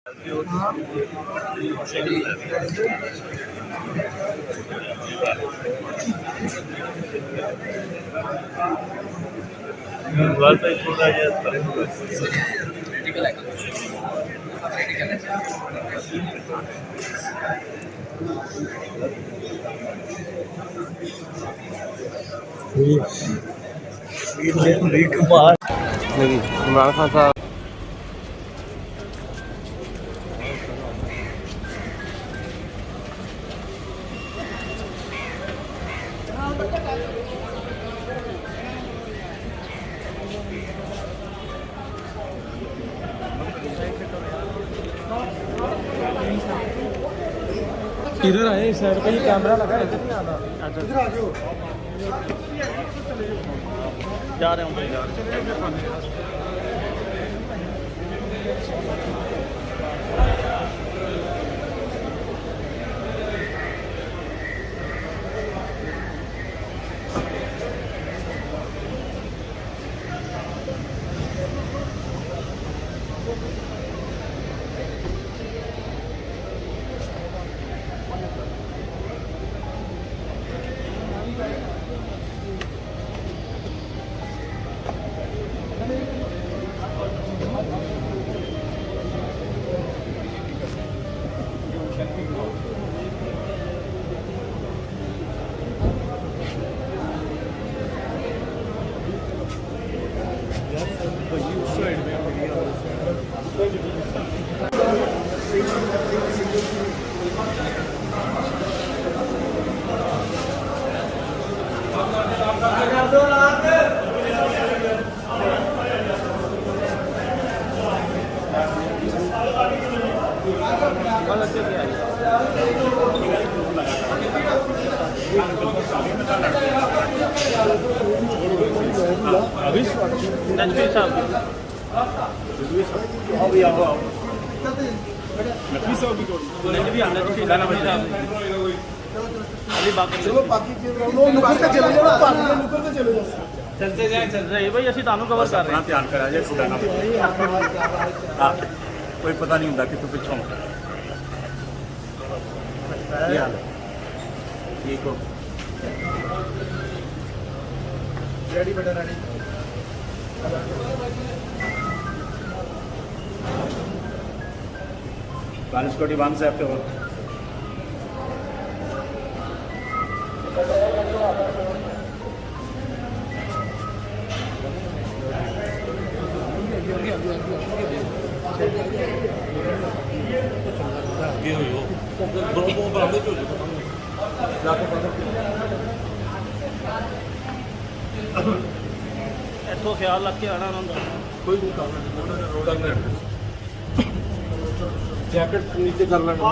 थोड़ा इमरान खान साहब इधर आए इस साइड पे ही कैमरा लगा है, इधर नहीं आना। इधर आ जाओ, जा रहे हैं जा रहे हैं। चलते जाए चल रहे भाई ਅਸੀਂ ਤੁਹਾਨੂੰ ਕਵਰ ਕਰ ਰਹੇ ਹਾਂ ਧਿਆਨ ਕਰਾ ਜੇ ਤੁਹਾਡਾ ਨਾਮ ਕੋਈ ਪਤਾ ਨਹੀਂ ਹੁੰਦਾ ਕਿ ਤੂੰ ਪਿੱਛੋਂ ਕੀ ਹਾਲ ਹੈ ਠੀਕ ਹੋ रेडी बेटा रेडी ट्रांसपोर्ट वन से आपके वक्त ਇੱਥੋਂ ਖਿਆਲ ਰੱਖ ਕੇ ਆਣਾ ਉਹਨਾਂ ਦਾ कोई भी काम नहीं जैकेट नीचे कर लेना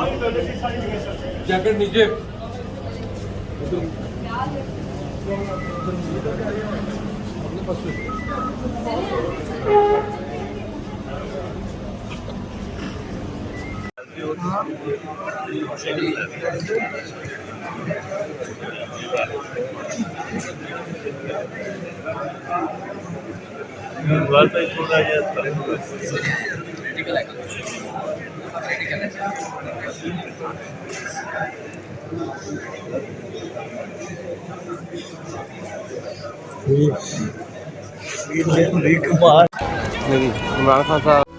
जैकेट नीचे अपने पास थोड़ा इमरान खान साहब